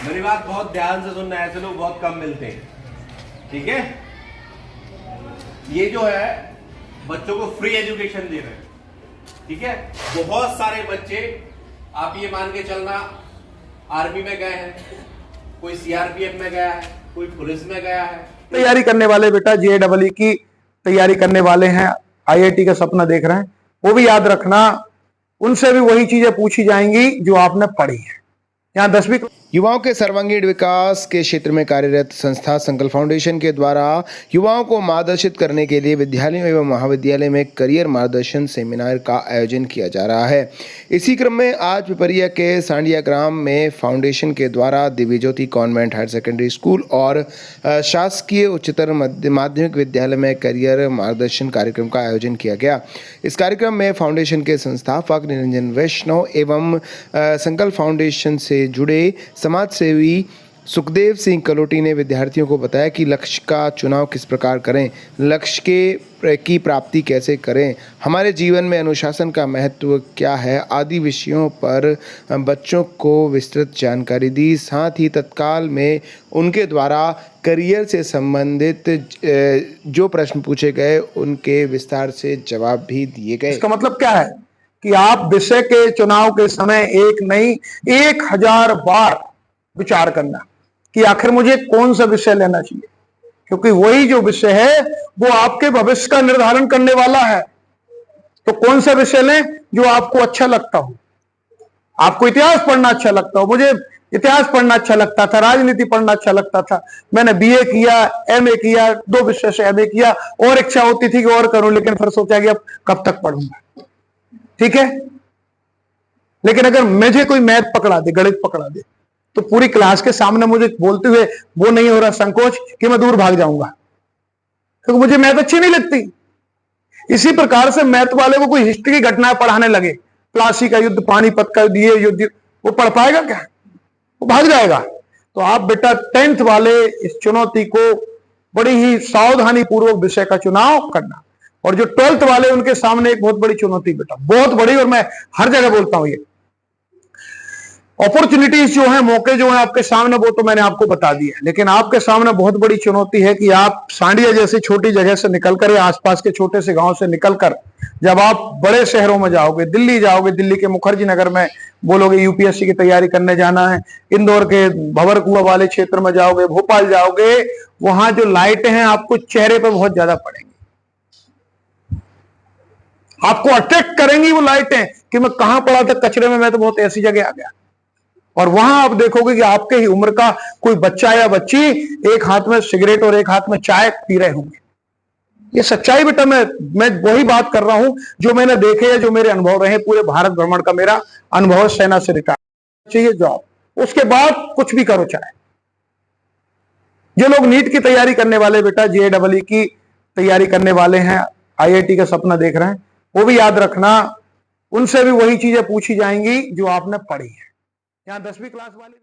मेरी बात बहुत ध्यान से सुनना, ऐसे लोग बहुत कम मिलते हैं, ठीक है। ये जो है बच्चों को फ्री एजुकेशन दे रहे हैं, ठीक है। बहुत सारे बच्चे आप ये मान के चलना आर्मी में गए हैं, कोई सीआरपीएफ में गया है, कोई पुलिस में गया है। तैयारी करने वाले बेटा जेईई की तैयारी करने वाले हैं, आईआईटी का सपना देख रहे हैं, वो भी याद रखना उनसे भी वही चीजें पूछी जाएंगी जो आपने पढ़ी है। यहाँ 10वीं युवाओं के सर्वांगीण विकास के क्षेत्र में कार्यरत संस्था संकल्प फाउंडेशन के द्वारा युवाओं को मार्गदर्शित करने के लिए विद्यालयों एवं महाविद्यालय में करियर मार्गदर्शन सेमिनार का आयोजन किया जा रहा है। इसी क्रम में आज पिपरिया के सांडिया ग्राम में फाउंडेशन के द्वारा दिव्य ज्योति कॉन्वेंट हायर सेकेंडरी स्कूल और शासकीय उच्चतर माध्यमिक विद्यालय में करियर मार्गदर्शन कार्यक्रम का आयोजन किया गया। इस कार्यक्रम में फाउंडेशन के संस्थापक निरंजन वैष्णव एवं संकल्प फाउंडेशन से जुड़े समाज सेवी सुखदेव सिंह कलोटी ने विद्यार्थियों को बताया कि लक्ष्य का चुनाव किस प्रकार करें, लक्ष्य की प्राप्ति कैसे करें, हमारे जीवन में अनुशासन का महत्व क्या है आदि विषयों पर बच्चों को विस्तृत जानकारी दी। साथ ही तत्काल में उनके द्वारा करियर से संबंधित जो प्रश्न पूछे गए उनके विस्तार से जवाब भी दिए गए। इसका मतलब क्या है कि आप विषय के चुनाव के समय एक नहीं 1000 बार विचार करना कि आखिर मुझे कौन सा विषय लेना चाहिए, क्योंकि वही जो विषय है वो आपके भविष्य का निर्धारण करने वाला है। तो कौन सा विषय लें जो आपको अच्छा लगता हो। आपको इतिहास पढ़ना अच्छा लगता हो, मुझे इतिहास पढ़ना अच्छा लगता था, राजनीति पढ़ना अच्छा लगता था, मैंने बीए किया, एमए किया, 2 विषय से एमए किया, और इच्छा होती थी कि और करूं, लेकिन फिर सोचा कि अब कब तक पढ़ूंगा, ठीक है। लेकिन अगर मुझे कोई मैथ पकड़ा दे, गणित पकड़ा दे, तो पूरी क्लास के सामने मुझे बोलते हुए वो नहीं हो रहा संकोच कि मैं दूर भाग जाऊंगा, क्योंकि मुझे मैथ अच्छी नहीं लगती। इसी प्रकार से मैथ वाले को कोई हिस्ट्री की घटनाएं पढ़ाने लगे, प्लासी का युद्ध, पानीपत का युद्ध, ये युद्ध, वो पढ़ पाएगा क्या? वो भाग जाएगा। तो आप बेटा 10th वाले इस चुनौती को बड़ी ही सावधानी पूर्वक विषय का चुनाव करना, और जो 12th वाले उनके सामने एक बहुत बड़ी चुनौती बेटा, बहुत बड़ी, और मैं हर जगह बोलता हूं ये अपॉर्चुनिटीज जो है, मौके जो है आपके सामने, वो तो मैंने आपको बता दिया, लेकिन आपके सामने बहुत बड़ी चुनौती है कि आप सांडिया जैसी छोटी जगह से निकलकर या आसपास के छोटे से गांव से निकलकर जब आप बड़े शहरों में जाओगे, दिल्ली जाओगे, दिल्ली के मुखर्जी नगर में बोलोगे यूपीएससी की तैयारी करने जाना है, इंदौर के भंवरकुआ वाले क्षेत्र में जाओगे, भोपाल जाओगे, वहां जो लाइटें हैं आपको चेहरे पर बहुत ज्यादा पड़ेंगी, आपको अट्रैक्ट करेंगी वो लाइटें कि मैं कहां पड़ा था कचरे में, मैं तो बहुत ऐसी जगह आ गया। और वहां आप देखोगे कि आपके ही उम्र का कोई बच्चा या बच्ची एक हाथ में सिगरेट और एक हाथ में चाय पी रहे होंगे। ये सच्चाई बेटा, मैं वही बात कर रहा हूं जो मैंने देखे है, जो मेरे अनुभव रहे, पूरे भारत भ्रमण का मेरा अनुभव। सेना से रिटायर चाहिए जॉब, उसके बाद कुछ भी करो चाहे। जो लोग नीट की तैयारी करने वाले बेटा, जेईई की तैयारी करने वाले हैं, आईआईटी का सपना देख रहे हैं, वो भी याद रखना उनसे भी वही चीजें पूछी जाएंगी जो आपने पढ़ी है। यहाँ 10वीं क्लास वाले